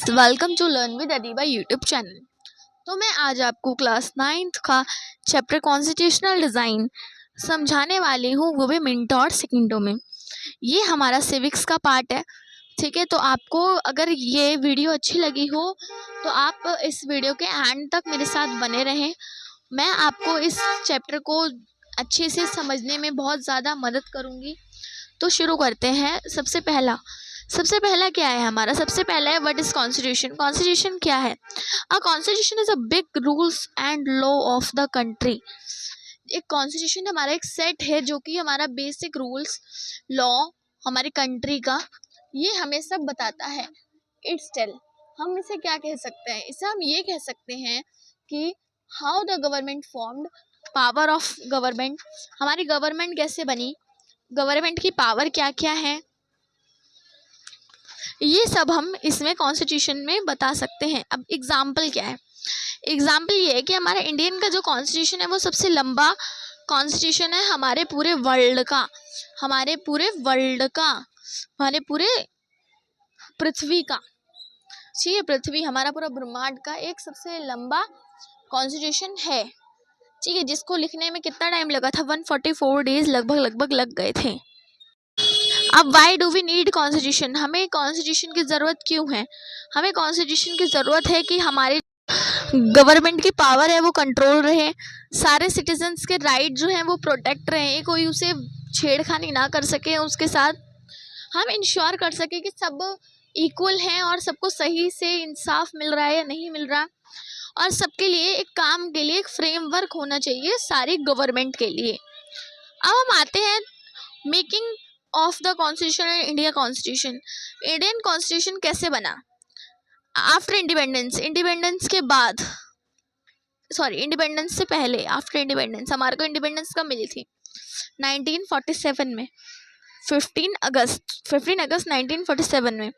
Welcome to learn with Adiba YouTube channel. तो मैं आज आपको क्लास 9th का चैप्टर कॉन्स्टिट्यूशनल डिज़ाइन समझाने वाली हूँ, वो भी मिनटों और सेकंडों में। ये हमारा सिविक्स का पार्ट है, ठीक है। तो आपको अगर ये वीडियो अच्छी लगी हो तो आप इस वीडियो के एंड तक मेरे साथ बने रहें। मैं आपको इस चैप्टर को अच्छे से समझने में बहुत ज़्यादा मदद करूँगी। तो शुरू करते हैं। सबसे पहला क्या है हमारा? सबसे पहला है व्हाट इज कॉन्स्टिट्यूशन। कॉन्स्टिट्यूशन क्या है? A constitution is a big rules and law of the country. एक कॉन्स्टिट्यूशन हमारा एक सेट है जो कि हमारा बेसिक रूल्स लॉ हमारी कंट्री का ये हमें सब बताता है। इट्स टेल, हम इसे क्या कह सकते हैं? इसे हम ये कह सकते हैं कि how the government formed, power of government, हमारी गवर्नमेंट कैसे बनी, गवर्नमेंट की पावर क्या क्या है, ये सब हम इसमें कॉन्स्टिट्यूशन में बता सकते हैं। अब एग्जाम्पल क्या है? एग्जाम्पल ये है कि हमारा इंडियन का जो कॉन्स्टिट्यूशन है वो सबसे लंबा कॉन्स्टिट्यूशन है हमारे पूरे वर्ल्ड का, हमारे पूरे पृथ्वी का। ठीक, पृथ्वी हमारा पूरा ब्रह्मांड का एक सबसे लंबा कॉन्स्टिट्यूशन है, ठीक है, जिसको लिखने में कितना टाइम लगा था? 144 डेज लगभग लग गए थे। अब why do we need constitution? हमें कॉन्स्टिट्यूशन की ज़रूरत क्यों है? हमें कॉन्स्टिट्यूशन की ज़रूरत है कि हमारे गवर्नमेंट की पावर है वो कंट्रोल रहे, सारे सिटीजन्स के राइट जो हैं वो प्रोटेक्ट रहे, कोई उसे छेड़खानी ना कर सके, उसके साथ हम इंश्योर कर सके कि सब इक्वल हैं और सबको सही से इंसाफ मिल रहा है या नहीं मिल रहा, और सबके लिए एक काम के लिए एक फ्रेमवर्क होना चाहिए सारी गवर्नमेंट के लिए। अब हम आते हैं making of the constitution and India constitution. Indian constitution कैसे बना? आफ्टर इंडिपेंडेंस, इंडिपेंडेंस के बाद, सॉरी इंडिपेंडेंस से पहले, आफ्टर इंडिपेंडेंस। हमारे को इंडिपेंडेंस कब मिली थी? 1947 में, 15 अगस्त 1947 में।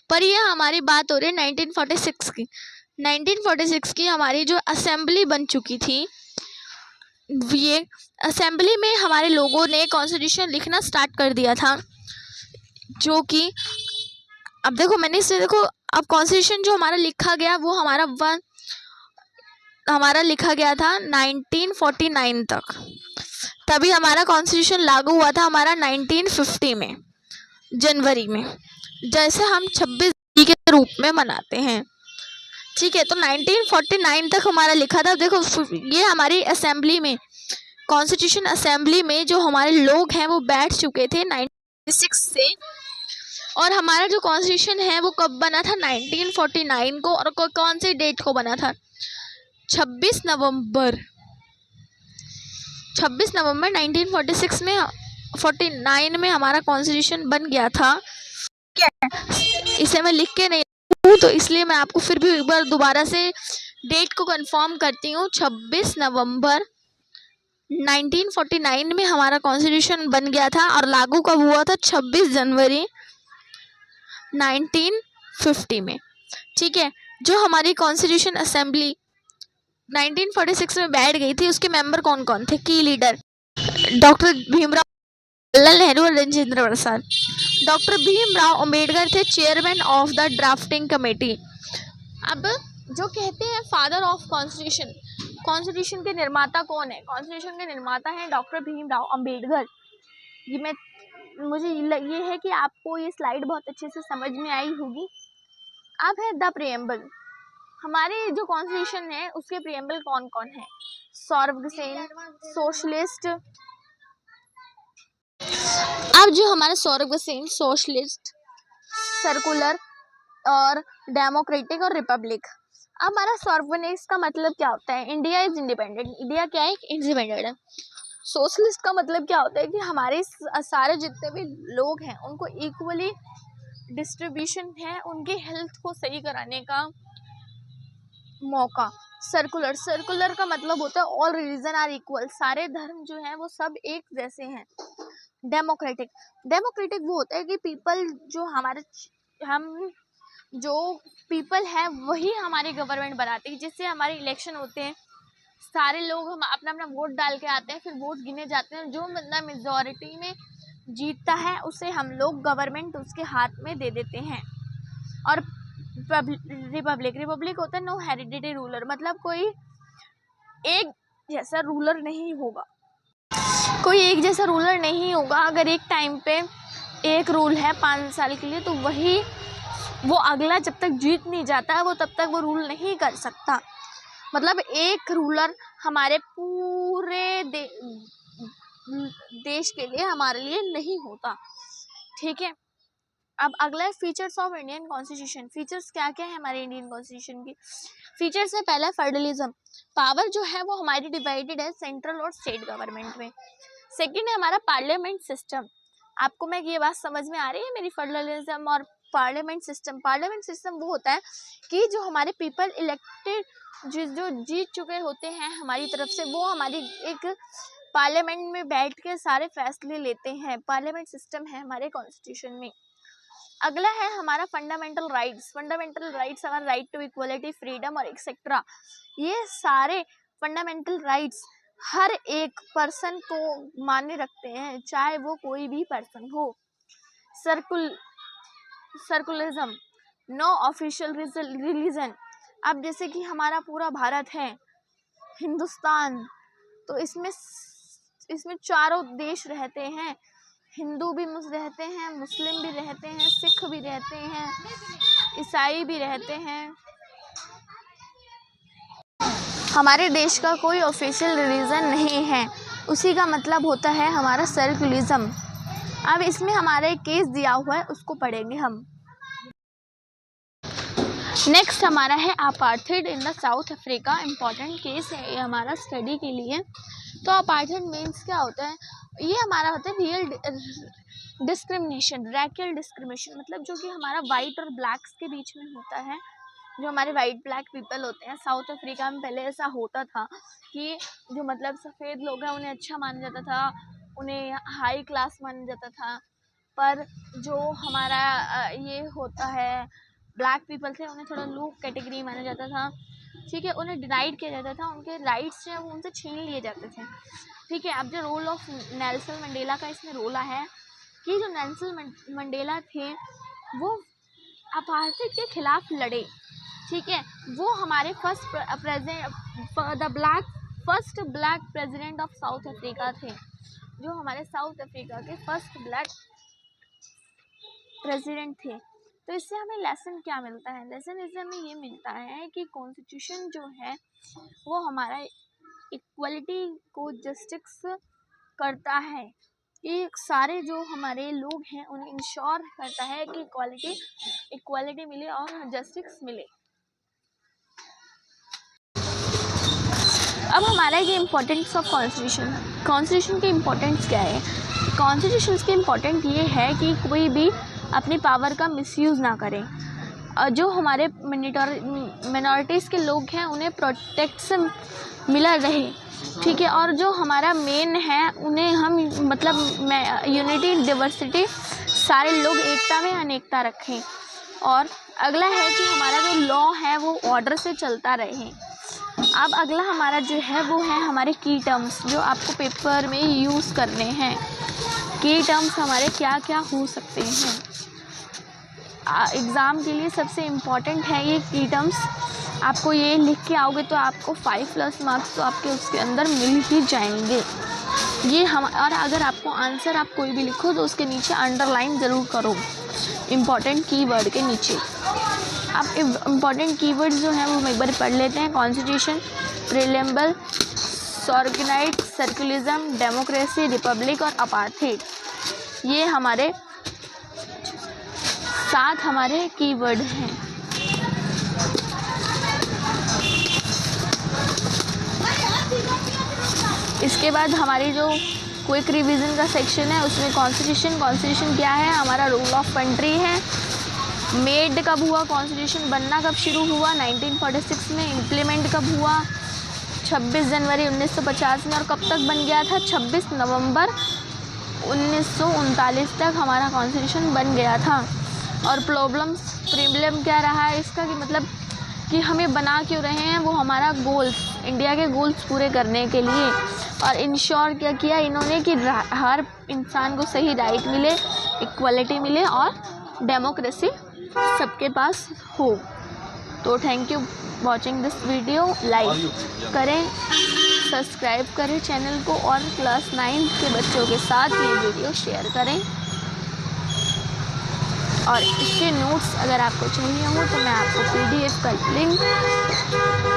पर यह हमारी बात हो रही है 1946 की। 1946 की हमारी जो असेंबली बन चुकी थी, ये असेंबली में हमारे लोगों ने कॉन्स्टिट्यूशन लिखना स्टार्ट कर दिया था, जो कि अब देखो मैंने इसे देखो, अब कॉन्स्टिट्यूशन जो हमारा लिखा गया वो हमारा लिखा गया था 1949 तक, तभी हमारा कॉन्स्टिट्यूशन लागू हुआ था हमारा 1950 में जनवरी में, जैसे हम 26 जनवरी के रूप में मनाते हैं, ठीक है। तो 1949 तक हमारा लिखा था। देखो ये हमारी असेंबली में, कॉन्स्टिट्यूशन असेंबली में जो हमारे लोग हैं वो बैठ चुके थे 1946 से, और हमारा जो कॉन्स्टिट्यूशन है वो कब बना था? 1949 को। और कौन सी डेट को बना था? 26 नवंबर 1946 में, 49 में हमारा कॉन्स्टिट्यूशन बन गया था। इसे मैं लिख के नहीं हूँ तो इसलिए मैं आपको फिर भी एक बार दोबारा से डेट को कंफर्म करती हूँ। 26 नवंबर 1949 में हमारा कॉन्स्टिट्यूशन बन गया था, और लागू कब हुआ था? 26 जनवरी 1950 में, ठीक है। जो हमारी कॉन्स्टिट्यूशन असेंबली 1946 में बैठ गई थी, उसके मेंबर कौन कौन थे? की लीडर डॉक्टर भीमराव, जवाहरलाल नेहरू और राजेंद्र प्रसाद। डॉक्टर भीमराव अंबेडकर थे chairman of the drafting committee. अब जो कहते हैं फादर ऑफ कॉन्स्टिट्यूशन, कॉन्स्टिट्यूशन के निर्माता कौन है? कॉन्स्टिट्यूशन के निर्माता हैं डॉक्टर भीमराव अंबेडकर। मुझे ये है कि आपको ये स्लाइड बहुत अच्छे से समझ में आई होगी। अब है द प्रिएम्बल। हमारे जो कॉन्स्टिट्यूशन है उसके प्रिएम्बल कौन कौन है? सौरभ सोशलिस्ट। अब जो हमारा सौरभ सोशलिस्ट, सर्कुलर और डेमोक्रेटिक और रिपब्लिक। अब हमारा सौरभनेस का मतलब क्या होता है? India is independent. इंडिया क्या है? इंडिपेंडेंट है। सोशलिस्ट का मतलब क्या होता है कि हमारे सारे जितने भी लोग हैं उनको इक्वली डिस्ट्रीब्यूशन है, उनके हेल्थ को सही कराने का मौका। सर्कुलर का मतलब होता है ऑल रिलीजन आर इक्वल, सारे धर्म जो हैं वो सब एक जैसे हैं। डेमोक्रेटिक वो होता है कि पीपल जो जो पीपल है वही हमारी गवर्नमेंट बनाती है, जिससे हमारे इलेक्शन होते हैं, सारे लोग हम अपना अपना वोट डाल के आते हैं, फिर वोट गिने जाते हैं, जो बंदा मेजॉरिटी में जीतता है उसे हम लोग गवर्नमेंट उसके हाथ में दे देते हैं। और रिपब्लिक होता है नो हेरिडिटरी रूलर, मतलब कोई एक जैसा रूलर नहीं होगा, कोई एक जैसा रूलर नहीं होगा। अगर एक टाइम पे एक रूल है 5 साल के लिए, तो वो अगला जब तक जीत नहीं जाता वो तब तक वो रूल नहीं कर सकता। मतलब एक रूलर हमारे पूरे देश के लिए, हमारे लिए नहीं होता, ठीक है। अब अगला है features of Indian constitution. Features क्या क्या है हमारे इंडियन कॉन्स्टिट्यूशन की? फीचर्स है, पहला फेडरलिज्म, पावर जो है वो हमारी डिवाइडेड है सेंट्रल और स्टेट गवर्नमेंट में। सेकंड है हमारा पार्लियामेंट सिस्टम। आपको मैं ये बात समझ में आ रही है मेरी, फेडरलिज्म और पार्लियामेंट सिस्टम? पार्लियामेंट सिस्टम वो होता है कि जो हमारे पीपल इलेक्टेड जो जीत चुके होते हैं हमारी तरफ से, वो हमारी एक पार्लियामेंट में बैठ के सारे फैसले लेते हैं। पार्लियामेंट सिस्टम है हमारे कॉन्स्टिट्यूशन में। अगला है हमारा फंडामेंटल राइट्स। फंडामेंटल राइट्स हमारा राइट टू इक्वलिटी, फ्रीडम और एक्सेट्रा। ये सारे फंडामेंटल राइट्स हर एक पर्सन को मान्य रखते हैं, चाहे वो कोई भी पर्सन हो। सर्कुलरिज्म, नो ऑफिशियल रिलीजन। अब जैसे कि हमारा पूरा भारत है, हिंदुस्तान, तो इसमें चारों देश रहते हैं, हिंदू भी रहते हैं, मुस्लिम भी रहते हैं, सिख भी रहते हैं, ईसाई भी रहते हैं। हमारे देश का कोई ऑफिशियल रिलीजन नहीं है, उसी का मतलब होता है हमारा सेक्युलरिज्म। अब इसमें हमारा एक केस दिया हुआ है, उसको पढ़ेंगे हम। नेक्स्ट हमारा है apartheid in the south Africa. Important case है ये हमारा स्टडी के लिए। तो अपार्थाइड मीन्स क्या होता है? ये हमारा होता है रियल डिस्क्रिमिनेशन, रैशियल डिस्क्रिमिनेशन, मतलब जो कि हमारा वाइट और ब्लैक्स के बीच में होता है। जो हमारे वाइट ब्लैक पीपल होते हैं साउथ अफ्रीका में, पहले ऐसा होता था कि जो मतलब सफ़ेद लोग हैं उन्हें अच्छा माना जाता था, उन्हें हाई क्लास माना जाता था। पर जो हमारा ये होता है ब्लैक पीपल थे, उन्हें थोड़ा लो कैटेगरी माना जाता था, ठीक है। उन्हें डिनाइड किया जाता था, उनके राइट्स जो है वो उनसे छीन लिए जाते थे, ठीक है। अब जो रोल ऑफ नेल्सन मंडेला का इसमें रोल है कि जो नेल्सन मंडेला थे वो अपार्थाइड के खिलाफ लड़े, ठीक है। वो हमारे first black president of south Africa थे, जो हमारे साउथ अफ्रीका के फर्स्ट ब्लैक प्रेसिडेंट थे। तो इससे हमें लेसन क्या मिलता है? लेसन इससे हमें ये मिलता है कि कॉन्स्टिट्यूशन जो है वो हमारा इक्वलिटी को जस्टिस करता है, कि सारे जो हमारे लोग हैं उन्हें इंश्योर करता है कि इक्वालिटी मिले और जस्टिस मिले। अब हमारा ये इम्पोर्टेंस ऑफ कॉन्स्टिट्यूशन की इम्पोर्टेंस क्या है? कॉन्स्टिट्यूशन की इम्पोर्टेंट ये है कि कोई भी अपनी पावर का मिसयूज़ ना करें, जो हमारे मिनॉरिटीज़ के लोग हैं उन्हें प्रोटेक्शन मिला रहे, ठीक है। और जो हमारा मेन है उन्हें हम मतलब यूनिटी डाइवर्सिटी, सारे लोग एकता में अनेकता रखें। और अगला है कि हमारा जो लॉ है वो ऑर्डर से चलता रहे। अब अगला हमारा जो है वो है हमारे की टर्म्स, जो आपको पेपर में यूज़ करने हैं। की टर्म्स हमारे क्या क्या हो सकते हैं एग्ज़ाम के लिए? सबसे इम्पॉर्टेंट है ये की टर्म्स। आपको ये लिख के आओगे तो आपको 5+ मार्क्स तो आपके उसके अंदर मिल ही जाएंगे। ये और अगर आपको आंसर आप कोई भी लिखो तो उसके नीचे अंडरलाइन ज़रूर करो इम्पॉर्टेंट कीवर्ड के नीचे। अब इम्पॉर्टेंट कीवर्ड जो हैं वो हम एक बार पढ़ लेते हैं। Constitution, preamble, organised, secularism, democracy, republic और अपार्थाइड। ये हमारे 7 हमारे कीवर्ड हैं। इसके बाद हमारी जो क्विक रिवीजन का सेक्शन है उसमें कॉन्स्टिट्यूशन क्या है? हमारा रूल ऑफ कंट्री है। मेड कब हुआ? कॉन्स्टिट्यूशन बनना कब शुरू हुआ? 1946 में। इम्प्लीमेंट कब हुआ? 26 जनवरी 1950 में। और कब तक बन गया था? 26 नवंबर 1939 तक हमारा कॉन्स्टिट्यूशन बन गया था। और प्रॉब्लम क्या रहा है इसका, कि मतलब कि हमें बना क्यों रहे हैं? वो हमारा गोल्स, इंडिया के गोल्स पूरे करने के लिए। और इंश्योर क्या किया इन्होंने कि हर इंसान को सही राइट मिले, इक्वलिटी मिले और डेमोक्रेसी सबके पास हो। तो thank you watching this video. Like करें, सब्सक्राइब करें चैनल को और क्लास 9 के बच्चों के साथ ये वीडियो शेयर करें। और इसके नोट्स अगर आपको चाहिए हो तो मैं आपको PDF का लिंक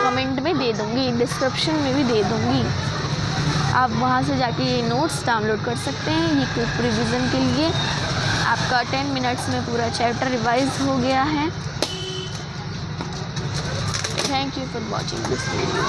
कमेंट में दे दूँगी, डिस्क्रिप्शन में भी दे दूँगी। आप वहाँ से जाके ये नोट्स डाउनलोड कर सकते हैं। ये क्विक रिवीजन के लिए आपका 10 मिनट्स में पूरा चैप्टर रिवाइज हो गया है। Thank you for watching this video.